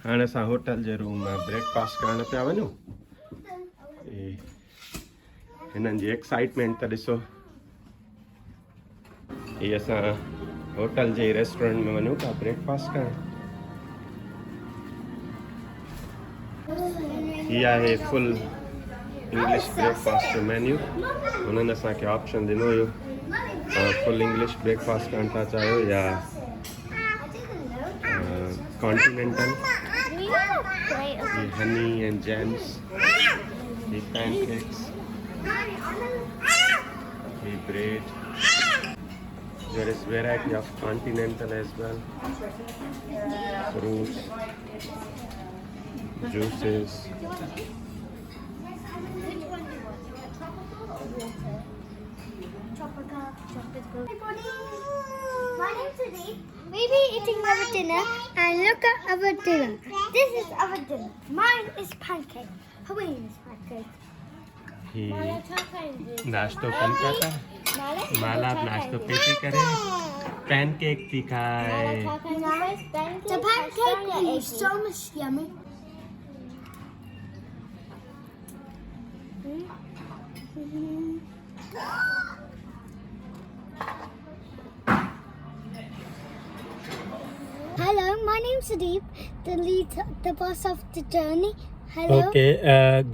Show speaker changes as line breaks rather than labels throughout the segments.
हाणे असां होटल जे रूम में ब्रेकफास्ट करण पिया वञूं। हिननि जी एक्साइटमेंट त ॾिसो। हीअ असां होटल जे रेस्टोरेंट में वञूं था ब्रेकफास्ट करण। हीअ आहे फुल इंग्लिश ब्रेकफास्ट जो मेन्यू। उन्हनि असांखे ऑप्शन ॾिनो हुयो फुल इंग्लिश ब्रेकफास्ट करण था चाहियो या continental. honey and jams, the pancakes, the bread. There is variety of continental as well. Fruits, juices.
My name's Adi. We be eating our dinner and look at our dinner. This is our dinner. Mine is pancake. Hawaiian's pancake.
He नाश्तो कम करता है। माला नाश्तो पेटी करे। Pancake दिखाए।
The pancake is so much yummy. Hello, my name's Sadeep, the boss of the journey. Hello.
Okay,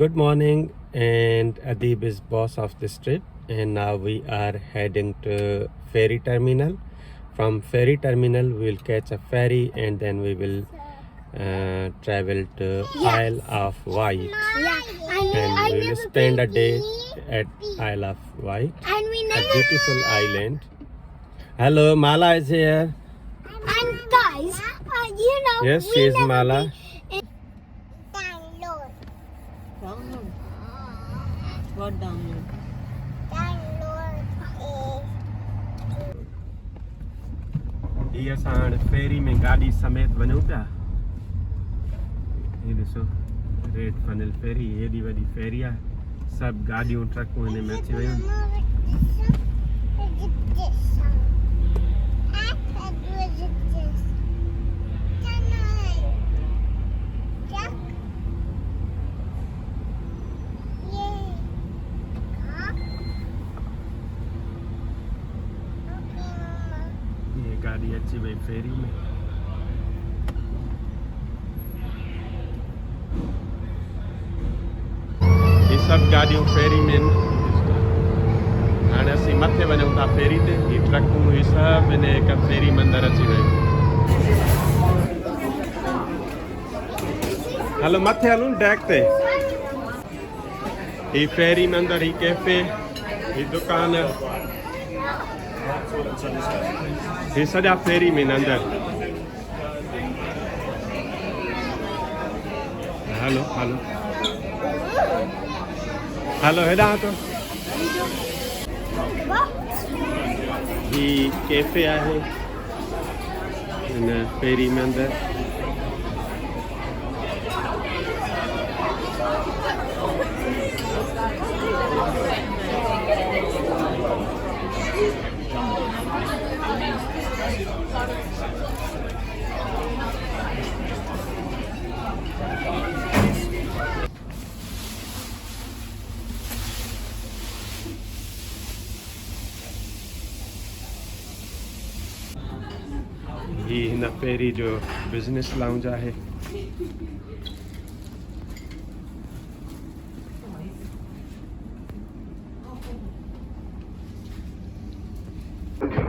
good morning. And Adib is boss of this trip. And now we are heading to ferry terminal. From ferry terminal, we'll catch a ferry and then we will travel to Isle of Wight.
Yeah.
And we will spend a day at Isle of Wight.
And we
A
never.
beautiful island. Hello, Mala is here.
And guys, you know.
Yes,
we
she is
never
Mala.
Download.
Download. What download?
Download
ये असां फेरी में गाड़ी समेत वञूं पिया। ये ॾिसो red funnel फेरी हेॾी वॾी फेरी आहे। सभु गाॾियूं ट्रकूं हिन में अची वियूं। ये गाड़ी अची वई फेरी में। ये सब गाड़ियूं फेरी में हाणे असीं मथे वञूं था फेरी ते। ही ट्रकूं ही सभु हिन हिक फेरी में अंदरि अची वियूं। हलो मथे हलूं डेक ते। ही फेरी में अंदरि ही कैफे, ही दुकान, ही सॼा फेरी में अंदरि। हलो हलो हलो हेॾां तो ही कैफे आहे हिन फेरी में अंदरि। ही हिन फेरी जो बिजनेस लाउंज आहे।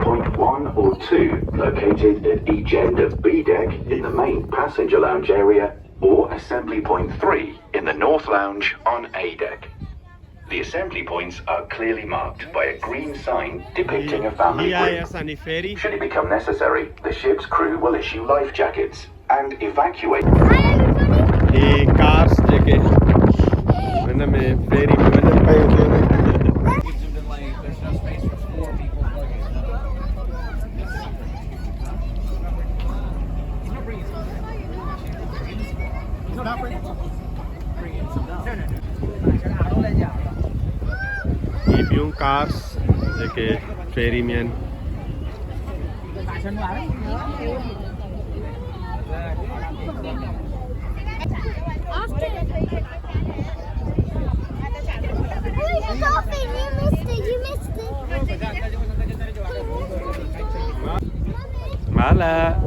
Point 1 or 2 located at each end of B deck in the main passenger lounge area, or assembly point 3 in the north lounge on A deck. The assembly points are clearly marked by a green sign depicting a family
ही आहे
group.
असांजी फेरी।
Should it become necessary, the ship's crew will issue life jackets and evacuate.
He cars जेके हिन में फेरी में वञनि पियूं थियूं।
There's no space for 4 people.
ही ॿियूं कार्स जेके फेरी में आहिनि। Hola.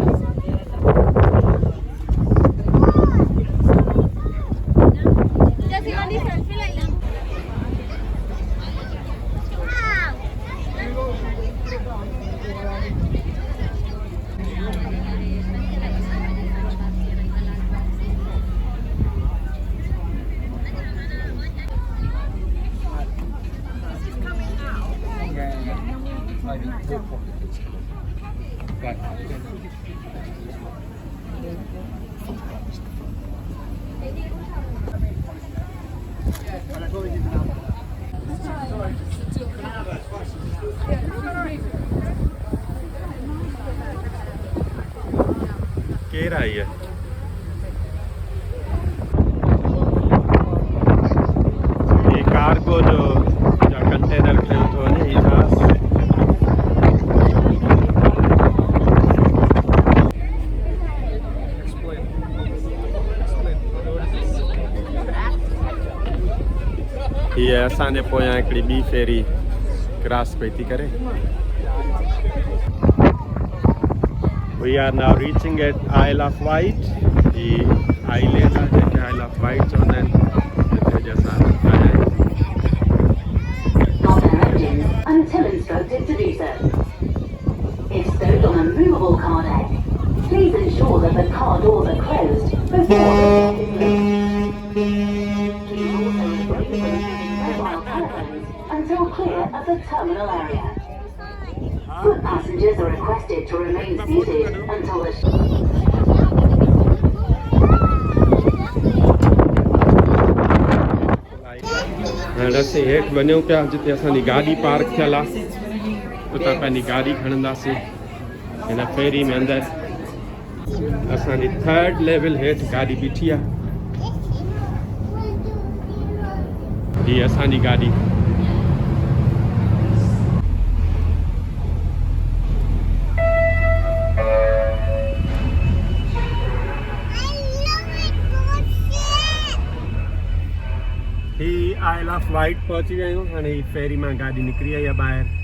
केर आई है ये कार्गो जो कंटेनर खेलते हैं ये ये असांजे पोयां हिकिड़ी ॿी फेरी क्रॉस पई थी करे We are now reaching at Isle of Wight. The island is Isle of Wight on and
Not their engines until instructed to do so. If stowed on a movable car deck, please ensure that the car doors are closed before the deck is moved. Please also refrain from using mobile telephones until clear of the terminal area. Foot passengers are requested to remain seated until the
रस्ते हेठि वञूं पिया जिते असांजी गाॾी park थियल आहे उतां पंहिंजी गाॾी खणंदासीं हिन फेरी में अंदरि असांजी 3rd लेवल हेठि गाॾी बीठी आहे हीअ असांजी गाॾी Isle of Wight पहुची विया आहियूं हाणे ही फेरी मां गाॾी निकिरी आई आहे ॿाहिरि